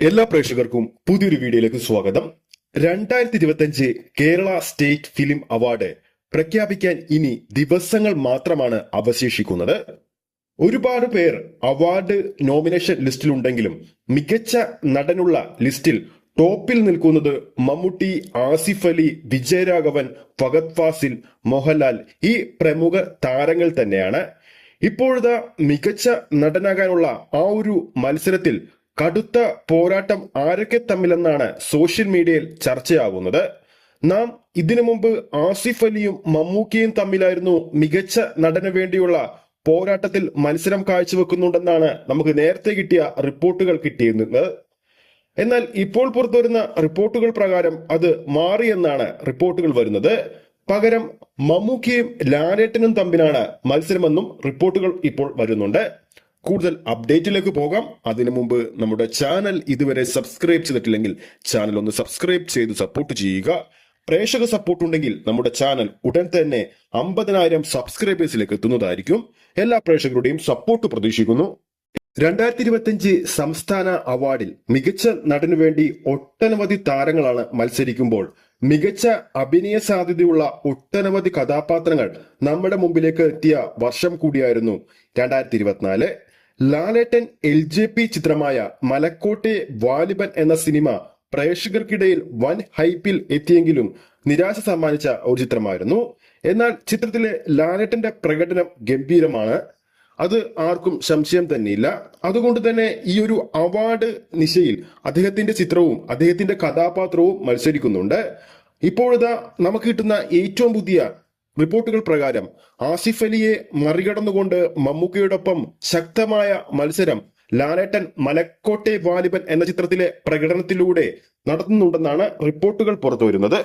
എല്ലാ പ്രേക്ഷകർക്കും പുതിയൊരു വീഡിയോയിലേക്ക് സ്വാഗതം. 2025 കേരള സ്റ്റേറ്റ് ഫിലിം അവാർഡ് പ്രഖ്യാപിക്കാൻ ഇനി ദിവസങ്ങൾ മാത്രമാണ് അവശേഷിക്കുന്നത്. ഒരുപാട് പേർ അവാർഡ് നോമിനേഷൻ ലിസ്റ്റിലുണ്ടെങ്കിലും മികച്ച നടനുള്ള ലിസ്റ്റിൽ ടോപ്പിൽ നിൽക്കുന്നത് മമ്മൂട്ടി, ആസിഫ് അലി, വിജയരാഘവൻ, ഫഹദ് ഫാസിൽ, മോഹൻലാൽ ഈ പ്രമുഖ താരങ്ങൾ തന്നെയാണ്. ഇപ്പോഴത്തെ മികച്ച നടനാകാനുള്ള ആ ഒരു മത്സരത്തിൽ കടുത്ത പോരാട്ടം ആരൊക്കെ തമ്മിലെന്നാണ് സോഷ്യൽ മീഡിയയിൽ ചർച്ചയാകുന്നത്. നാം ഇതിനു മുമ്പ് ആസിഫ് അലിയും മമ്മൂക്കയും തമ്മിലായിരുന്നു മികച്ച നടന് വേണ്ടിയുള്ള പോരാട്ടത്തിൽ മത്സരം കാഴ്ചവെക്കുന്നുണ്ടെന്നാണ് നമുക്ക് നേരത്തെ കിട്ടിയ റിപ്പോർട്ടുകൾ കിട്ടിയിരുന്നത്. എന്നാൽ ഇപ്പോൾ പുറത്തുവരുന്ന റിപ്പോർട്ടുകൾ പ്രകാരം അത് മാറിയെന്നാണ് റിപ്പോർട്ടുകൾ വരുന്നത്. പകരം മമ്മൂക്കയും ലാലേട്ടനും തമ്മിലാണ് മത്സരമെന്നും റിപ്പോർട്ടുകൾ ഇപ്പോൾ വരുന്നുണ്ട്. കൂടുതൽ അപ്ഡേറ്റിലേക്ക് പോകാം. അതിനു മുമ്പ് നമ്മുടെ ചാനൽ ഇതുവരെ സബ്സ്ക്രൈബ് ചെയ്തിട്ടില്ലെങ്കിൽ ചാനൽ ഒന്ന് സബ്സ്ക്രൈബ് ചെയ്ത് സപ്പോർട്ട് ചെയ്യുക. പ്രേക്ഷക സപ്പോർട്ട് ഉണ്ടെങ്കിൽ നമ്മുടെ ചാനൽ ഉടൻ തന്നെ 50,000 സബ്സ്ക്രൈബേഴ്സിലേക്ക് എത്തുന്നതായിരിക്കും. എല്ലാ പ്രേക്ഷകരുടെയും സപ്പോർട്ട് പ്രതീക്ഷിക്കുന്നു. 2025 സംസ്ഥാന അവാർഡിൽ മികച്ച നടനു വേണ്ടി ഒട്ടനവധി താരങ്ങളാണ് മത്സരിക്കുമ്പോൾ മികച്ച അഭിനയ സാധ്യതയുള്ള ഒട്ടനവധി കഥാപാത്രങ്ങൾ നമ്മുടെ മുമ്പിലേക്ക് എത്തിയ വർഷം കൂടിയായിരുന്നു 2024. ലാലേട്ടൻ LJP ചിത്രമായ മലക്കോട്ടെ വാലിബൻ എന്ന സിനിമ പ്രേക്ഷകർക്കിടയിൽ വൻ ഹൈപ്പിൽ എത്തിയെങ്കിലും നിരാശ സമ്മാനിച്ച ഒരു ചിത്രമായിരുന്നു. എന്നാൽ ചിത്രത്തിലെ ലാലേട്ടന്റെ പ്രകടനം ഗംഭീരമാണ്, അത് ആർക്കും സംശയം തന്നെയില്ല. അതുകൊണ്ട് തന്നെ ഈ ഒരു അവാർഡ് നിശയിൽ അദ്ദേഹത്തിന്റെ ചിത്രവും അദ്ദേഹത്തിന്റെ കഥാപാത്രവും മത്സരിക്കുന്നുണ്ട്. ഇപ്പോഴത്തെ നമുക്ക് കിട്ടുന്ന ഏറ്റവും പുതിയ റിപ്പോർട്ടുകൾ പ്രകാരം ആസിഫ് അലിയെ മറികടന്നുകൊണ്ട് മമ്മൂക്കയോടൊപ്പം ശക്തമായ മത്സരം ലാലേട്ടൻ മലക്കോട്ടെ വാലിബൻ എന്ന ചിത്രത്തിലെ പ്രകടനത്തിലൂടെ നടത്തുന്നുണ്ടെന്നാണ് റിപ്പോർട്ടുകൾ പുറത്തുവരുന്നത്.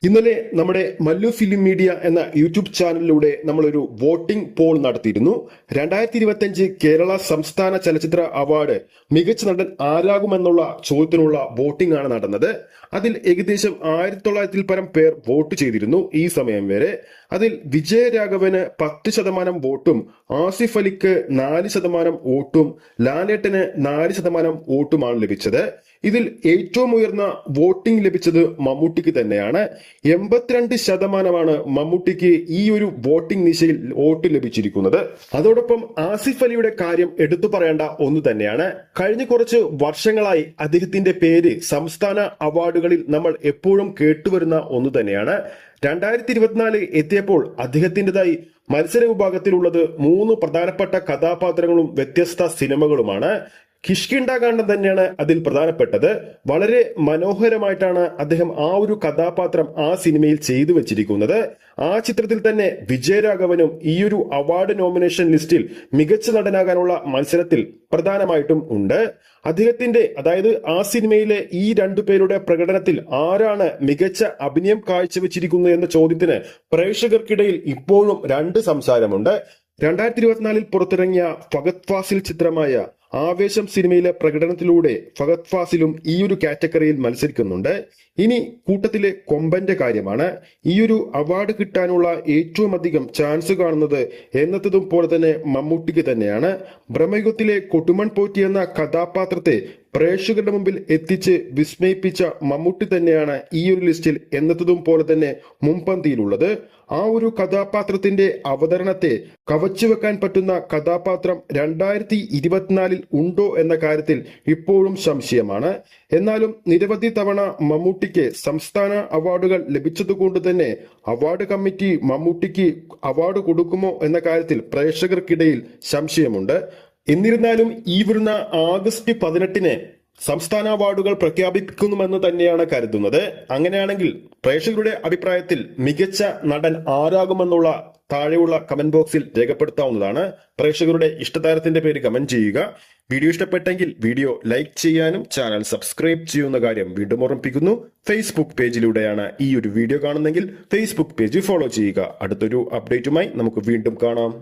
ഇന്നലെ നമ്മുടെ മല്ലു ഫിലിം മീഡിയ എന്ന യൂട്യൂബ് ചാനലിലൂടെ നമ്മളൊരു വോട്ടിംഗ് പോൾ നടത്തിയിരുന്നു. 2025 കേരള സംസ്ഥാന ചലച്ചിത്ര അവാർഡ് മികച്ച നടൻ ആരാകുമെന്നുള്ള ചോദ്യത്തിനുള്ള വോട്ടിംഗ് ആണ് നടന്നത്. അതിൽ ഏകദേശം 1900-ൽ പരം പേർ വോട്ട് ചെയ്തിരുന്നു ഈ സമയം വരെ. അതിൽ വിജയരാഘവന് 10% വോട്ടും, ആസിഫ് അലിക്ക് 4% വോട്ടും, ലാലേട്ടന് 4% വോട്ടുമാണ് ലഭിച്ചത്. ഇതിൽ ഏറ്റവും ഉയർന്ന വോട്ടിംഗ് ലഭിച്ചത് മമ്മൂട്ടിക്ക് തന്നെയാണ്. 82% മമ്മൂട്ടിക്ക് ഈ ഒരു വോട്ടിംഗ് നിശയിൽ വോട്ട് ലഭിച്ചിരിക്കുന്നത്. അതോടൊപ്പം ആസിഫ് അലിയുടെ കാര്യം എടുത്തു പറയേണ്ട ഒന്ന് തന്നെയാണ്. കഴിഞ്ഞ കുറച്ച് വർഷങ്ങളായി അദ്ദേഹത്തിന്റെ പേര് സംസ്ഥാന അവാർഡുകളിൽ നമ്മൾ എപ്പോഴും കേട്ടുവരുന്ന ഒന്ന് തന്നെയാണ്. 2024 എത്തിയപ്പോൾ അദ്ദേഹത്തിൻ്റെതായി മത്സര വിഭാഗത്തിലുള്ളത് 3 പ്രധാനപ്പെട്ട കഥാപാത്രങ്ങളും വ്യത്യസ്ത സിനിമകളുമാണ്. കിഷ്കിണ്ടാകാന്ഡം തന്നെയാണ് അതിൽ പ്രധാനപ്പെട്ടത്. വളരെ മനോഹരമായിട്ടാണ് അദ്ദേഹം ആ ഒരു കഥാപാത്രം ആ സിനിമയിൽ ചെയ്തു വെച്ചിരിക്കുന്നത്. ആ ചിത്രത്തിൽ തന്നെ വിജയരാഘവനും ഈ ഒരു അവാർഡ് നോമിനേഷൻ ലിസ്റ്റിൽ മികച്ച നടനാകാനുള്ള മത്സരത്തിൽ പ്രധാനമായിട്ടും ഉണ്ട്. അദ്ദേഹത്തിന്റെ അതായത് ആ സിനിമയിലെ ഈ 2 പേരുടെ പ്രകടനത്തിൽ ആരാണ് മികച്ച അഭിനയം കാഴ്ചവെച്ചിരിക്കുന്നത് എന്ന ചോദ്യത്തിന് പ്രേക്ഷകർക്കിടയിൽ ഇപ്പോഴും 2 സംസാരമുണ്ട്. 2024 പുറത്തിറങ്ങിയ ഫഹദ് ഫാസിൽ ചിത്രമായ ആവേശം സിനിമയിലെ പ്രകടനത്തിലൂടെ ഫഹദ് ഫാസിലും ഈ ഒരു കാറ്റഗറിയിൽ മത്സരിക്കുന്നുണ്ട്. ഇനി കൂട്ടത്തിലെ കൊമ്പന്റെ കാര്യമാണ്. ഈ ഒരു അവാർഡ് കിട്ടാനുള്ള ഏറ്റവും അധികം ചാൻസ് കാണുന്നത് എന്നതും പോലെ തന്നെ മമ്മൂട്ടിക്ക് തന്നെയാണ്. ബ്രഹ്മയുഗത്തിലെ കൊട്ടുമൺ പോറ്റി എന്ന കഥാപാത്രത്തെ പ്രേക്ഷകരുടെ മുമ്പിൽ എത്തിച്ച് വിസ്മയിപ്പിച്ച മമ്മൂട്ടി തന്നെയാണ് ഈ ഒരു ലിസ്റ്റിൽ എന്നതും പോലെ തന്നെ മുൻപന്തിയിലുള്ളത്. ആ ഒരു കഥാപാത്രത്തിന്റെ അവതരണത്തെ കവച്ചുവെക്കാൻ പറ്റുന്ന കഥാപാത്രം 2024 ഉണ്ടോ എന്ന കാര്യത്തിൽ ഇപ്പോഴും സംശയമാണ്. എന്നാലും നിരവധി തവണ മമ്മൂട്ടിക്ക് സംസ്ഥാന അവാർഡുകൾ ലഭിച്ചതുകൊണ്ട് തന്നെ അവാർഡ് കമ്മിറ്റി മമ്മൂട്ടിക്ക് അവാർഡ് കൊടുക്കുമോ എന്ന കാര്യത്തിൽ പ്രേക്ഷകർക്കിടയിൽ സംശയമുണ്ട്. എന്നിരുന്നാലും ഈ വരുന്ന ആഗസ്റ്റ് 18-ന് സംസ്ഥാന അവാർഡുകൾ പ്രഖ്യാപിക്കുമെന്ന് തന്നെയാണ് കരുതുന്നത്. അങ്ങനെയാണെങ്കിൽ പ്രേക്ഷകരുടെ അഭിപ്രായത്തിൽ മികച്ച നടൻ ആരാകുമെന്നുള്ള താഴെയുള്ള കമന്റ് ബോക്സിൽ രേഖപ്പെടുത്താവുന്നതാണ്. പ്രേക്ഷകരുടെ ഇഷ്ടതാരത്തിന്റെ പേര് കമന്റ് ചെയ്യുക. വീഡിയോ ഇഷ്ടപ്പെട്ടെങ്കിൽ വീഡിയോ ലൈക്ക് ചെയ്യാനും ചാനൽ സബ്സ്ക്രൈബ് ചെയ്യുന്ന കാര്യം വീണ്ടും ഓർമ്മിപ്പിക്കുന്നു. ഫേസ്ബുക്ക് പേജിലൂടെയാണ് ഈ ഒരു വീഡിയോ കാണുന്നെങ്കിൽ ഫേസ്ബുക്ക് പേജ് ഫോളോ ചെയ്യുക. അടുത്തൊരു അപ്ഡേറ്റുമായി നമുക്ക് വീണ്ടും കാണാം.